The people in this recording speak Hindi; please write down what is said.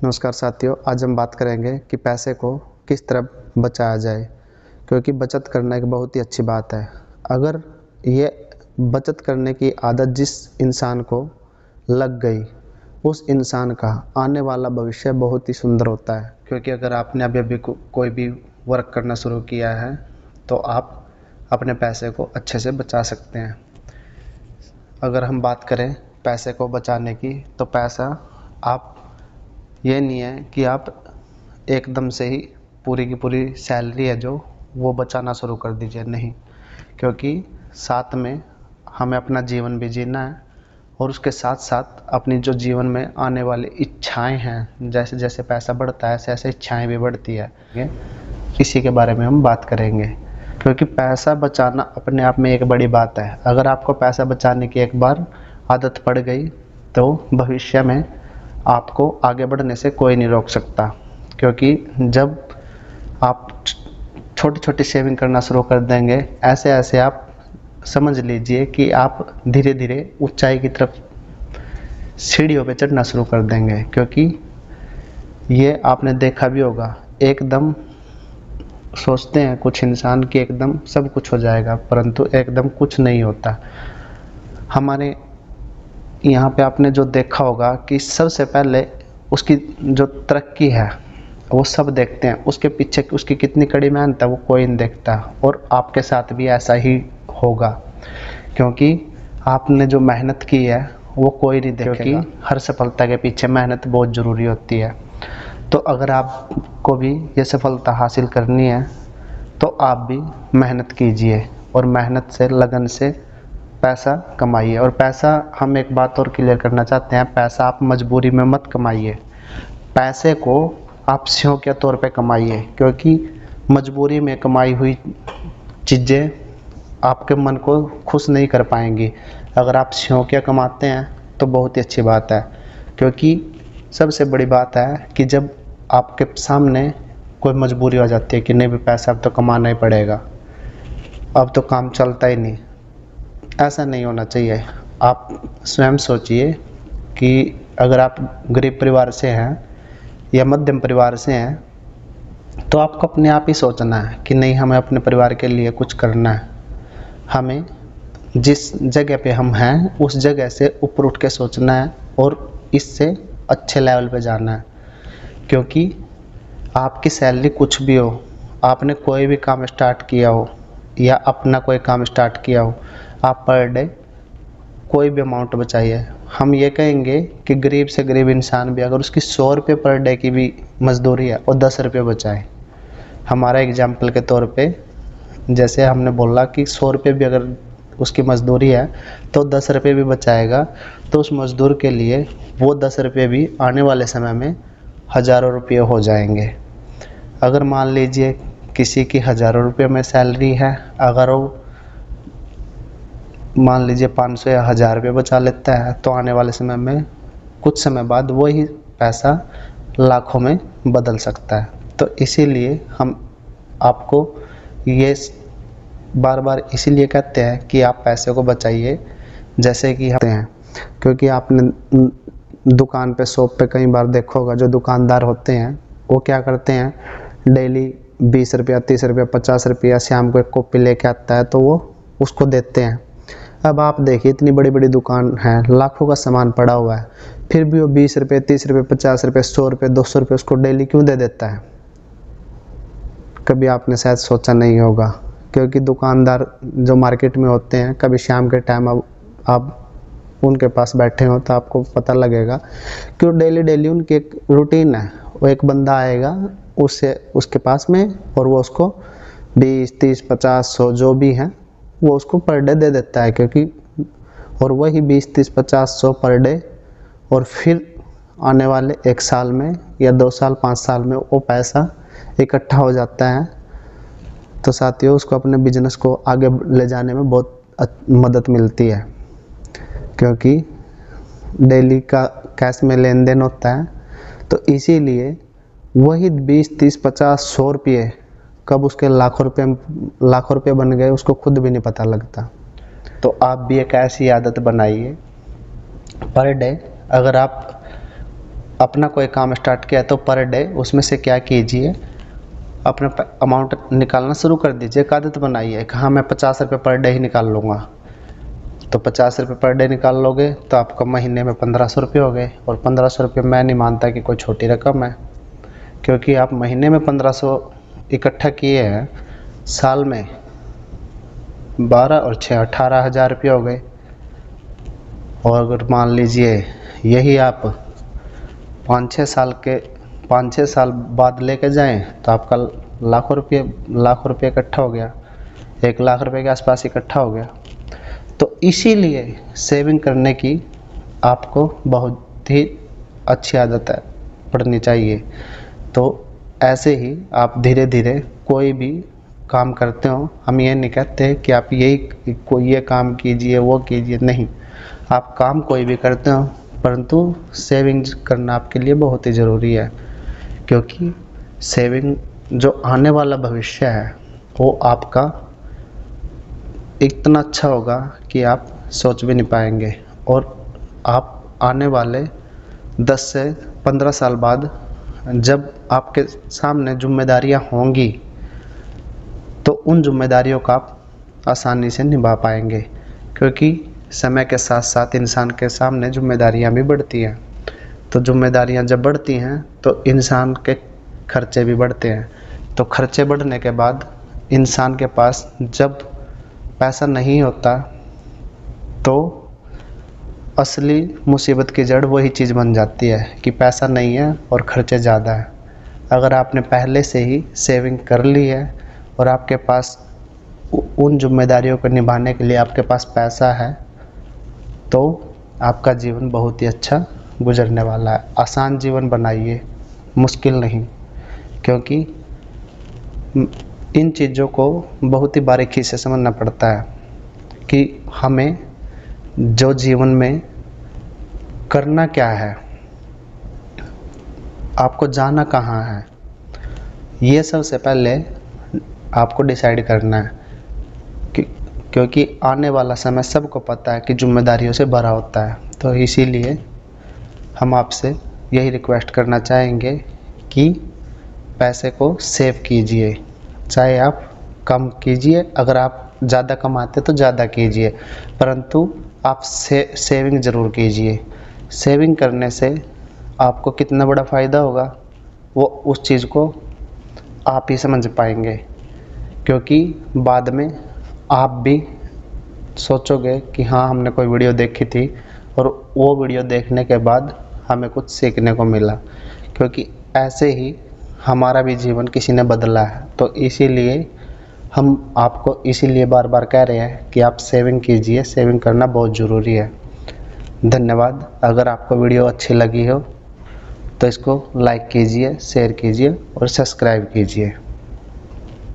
नमस्कार साथियों, आज हम बात करेंगे कि पैसे को किस तरह बचाया जाए, क्योंकि बचत करना एक बहुत ही अच्छी बात है। अगर ये बचत करने की आदत जिस इंसान को लग गई, उस इंसान का आने वाला भविष्य बहुत ही सुंदर होता है। क्योंकि अगर आपने अभी कोई भी वर्क करना शुरू किया है तो आप अपने पैसे को अच्छे से बचा सकते हैं। अगर हम बात करें पैसे को बचाने की, तो पैसा आप ये नहीं है कि आप एकदम से ही पूरी की पूरी सैलरी है जो वो बचाना शुरू कर दीजिए, नहीं। क्योंकि साथ में हमें अपना जीवन भी जीना है और उसके साथ साथ अपनी जो जीवन में आने वाली इच्छाएं हैं, जैसे जैसे पैसा बढ़ता है ऐसे ऐसे इच्छाएं भी बढ़ती है। इसी के बारे में हम बात करेंगे, क्योंकि पैसा बचाना अपने आप में एक बड़ी बात है। अगर आपको पैसा बचाने की एक बार आदत पड़ गई तो भविष्य में आपको आगे बढ़ने से कोई नहीं रोक सकता। क्योंकि जब आप छोटी छोटी सेविंग करना शुरू कर देंगे, ऐसे ऐसे आप समझ लीजिए कि आप धीरे धीरे ऊंचाई की तरफ सीढ़ियों पे चढ़ना शुरू कर देंगे। क्योंकि ये आपने देखा भी होगा, एकदम सोचते हैं कुछ इंसान कि एकदम सब कुछ हो जाएगा, परंतु एकदम कुछ नहीं होता। हमारे यहाँ पे आपने जो देखा होगा कि सबसे पहले उसकी जो तरक्की है वो सब देखते हैं, उसके पीछे उसकी कितनी कड़ी मेहनत है वो कोई नहीं देखता। और आपके साथ भी ऐसा ही होगा, क्योंकि आपने जो मेहनत की है वो कोई नहीं देखेगा। क्योंकि हर सफलता के पीछे मेहनत बहुत ज़रूरी होती है। तो अगर आपको भी ये सफलता हासिल करनी है तो आप भी मेहनत कीजिए और मेहनत से, लगन से पैसा कमाइए। और पैसा, हम एक बात और क्लियर करना चाहते हैं, पैसा आप मजबूरी में मत कमाइए। पैसे को आप शौक के तौर पे कमाइए, क्योंकि मजबूरी में कमाई हुई चीज़ें आपके मन को खुश नहीं कर पाएंगी। अगर आप शौकिया कमाते हैं तो बहुत ही अच्छी बात है। क्योंकि सबसे बड़ी बात है कि जब आपके सामने कोई मजबूरी आ जाती है कि नहीं भी पैसा अब तो कमाना ही पड़ेगा, अब तो काम चलता ही नहीं, ऐसा नहीं होना चाहिए। आप स्वयं सोचिए कि अगर आप गरीब परिवार से हैं या मध्यम परिवार से हैं तो आपको अपने आप ही सोचना है कि नहीं, हमें अपने परिवार के लिए कुछ करना है। हमें जिस जगह पे हम हैं उस जगह से ऊपर उठ के सोचना है और इससे अच्छे लेवल पे जाना है। क्योंकि आपकी सैलरी कुछ भी हो, आपने कोई भी काम स्टार्ट किया हो या अपना कोई काम स्टार्ट किया हो, आप पर डे कोई भी अमाउंट बचाइए। हम ये कहेंगे कि गरीब से गरीब इंसान भी अगर उसकी 100 रुपये पर डे की भी मजदूरी है और 10 रुपये बचाए। हमारा एग्जाम्पल के तौर पे, जैसे हमने बोला कि 100 रुपये भी अगर उसकी मजदूरी है तो 10 रुपये भी बचाएगा, तो उस मजदूर के लिए वो 10 रुपये भी आने वाले समय में हज़ारों रुपये हो जाएंगे। अगर मान लीजिए किसी की हज़ारों रुपये में सैलरी है, अगर वो मान लीजिए 500 या 1000 रुपये बचा लेता है तो आने वाले समय में कुछ समय बाद वही पैसा लाखों में बदल सकता है। तो इसीलिए हम आपको ये बार बार इसीलिए कहते हैं कि आप पैसे को बचाइए, जैसे कि हम हैं। क्योंकि आपने दुकान पे, शॉप पे कई बार देखा होगा, जो दुकानदार होते हैं वो क्या करते हैं, डेली 20 रुपया, 30 रुपया, 50 रुपया शाम को एक कॉपी लेके आता है तो वो उसको देते हैं। अब आप देखिए, इतनी बड़ी बड़ी दुकान है, लाखों का सामान पड़ा हुआ है, फिर भी वो 20 रुपये, 30 रुपये, 50 रुपये, 100 रुपये, 200 रुपये उसको डेली क्यों दे देता है? कभी आपने शायद सोचा नहीं होगा। क्योंकि दुकानदार जो मार्केट में होते हैं, कभी शाम के टाइम अब आप उनके पास बैठे हो तो आपको पता लगेगा कि वो डेली डेली उनकी एक रूटीन है। वो एक बंदा आएगा उससे उसके पास में और वो उसको 20, 30, 50, 100 जो भी हैं वो उसको पर डे दे देता है। क्योंकि और वही 20, 30, 50, 100 पर डे, और फिर आने वाले 1 साल में या 2 साल, 5 साल में वो पैसा इकट्ठा हो जाता है। तो साथियों, उसको अपने बिजनेस को आगे ले जाने में बहुत मदद मिलती है। क्योंकि डेली का कैश में लेन देन होता है, तो इसीलिए वही 20, 30, 50, 100 रुपये कब उसके लाखों रुपये बन गए उसको खुद भी नहीं पता लगता। तो आप भी एक ऐसी आदत बनाइए, पर डे अगर आप अपना कोई काम स्टार्ट किया तो पर डे उसमें से क्या कीजिए, अपना अमाउंट निकालना शुरू कर दीजिए। एक आदत बनाइए कि हाँ मैं 50 रुपये पर डे ही निकाल लूँगा। तो 50 रुपये पर डे निकाल लोगे तो आपका महीने में 1500 रुपये हो गए। और 1500 रुपये मैं नहीं मानता कि कोई छोटी रकम है, क्योंकि आप महीने में 1500 इकट्ठा किए हैं, साल में 12 और 6 18,000 रुपये हो गए। और अगर मान लीजिए यही आप 5-6 साल बाद लेके जाएं तो आपका लाखों रुपये इकट्ठा हो गया, 1 लाख रुपये के आसपास इकट्ठा हो गया। तो इसीलिए सेविंग करने की आपको बहुत ही अच्छी आदत है, पड़नी चाहिए। तो ऐसे ही आप धीरे धीरे कोई भी काम करते हो, हम ये नहीं कहते कि आप ये काम कीजिए वो कीजिए, नहीं। आप काम कोई भी करते हो, परंतु सेविंग करना आपके लिए बहुत ही ज़रूरी है, क्योंकि सेविंग जो आने वाला भविष्य है वो आपका इतना अच्छा होगा कि आप सोच भी नहीं पाएंगे। और आप आने वाले 10 से 15 साल बाद जब आपके सामने जिम्मेदारियां होंगी तो उन जिम्मेदारियों का आप आसानी से निभा पाएंगे, क्योंकि समय के साथ साथ इंसान के सामने जिम्मेदारियां भी बढ़ती हैं। तो जिम्मेदारियां जब बढ़ती हैं तो इंसान के खर्चे भी बढ़ते हैं। तो खर्चे बढ़ने के बाद इंसान के पास जब पैसा नहीं होता तो असली मुसीबत की जड़ वही चीज़ बन जाती है कि पैसा नहीं है और खर्चे ज़्यादा है। अगर आपने पहले से ही सेविंग कर ली है और आपके पास उन जिम्मेदारियों को निभाने के लिए आपके पास पैसा है, तो आपका जीवन बहुत ही अच्छा गुजरने वाला है। आसान जीवन बनाइए, मुश्किल नहीं, क्योंकि इन चीज़ों को बहुत ही बारीकी से समझना पड़ता है कि हमें जो जीवन में करना क्या है, आपको जाना कहाँ है, ये सबसे पहले आपको डिसाइड करना है। क्योंकि आने वाला समय सबको पता है कि जिम्मेदारियों से भरा होता है। तो इसीलिए हम आपसे यही रिक्वेस्ट करना चाहेंगे कि पैसे को सेव कीजिए, चाहे आप कम कीजिए, अगर आप ज़्यादा कमाते तो ज़्यादा कीजिए, परंतु आप सेविंग ज़रूर कीजिए। सेविंग करने से आपको कितना बड़ा फ़ायदा होगा वो उस चीज़ को आप ही समझ पाएंगे, क्योंकि बाद में आप भी सोचोगे कि हाँ हमने कोई वीडियो देखी थी और वो वीडियो देखने के बाद हमें कुछ सीखने को मिला, क्योंकि ऐसे ही हमारा भी जीवन किसी ने बदला है। तो इसीलिए हम आपको इसीलिए बार बार कह रहे हैं कि आप सेविंग कीजिए, सेविंग करना बहुत ज़रूरी है। धन्यवाद। अगर आपको वीडियो अच्छी लगी हो तो इसको लाइक कीजिए, शेयर कीजिए और सब्सक्राइब कीजिए।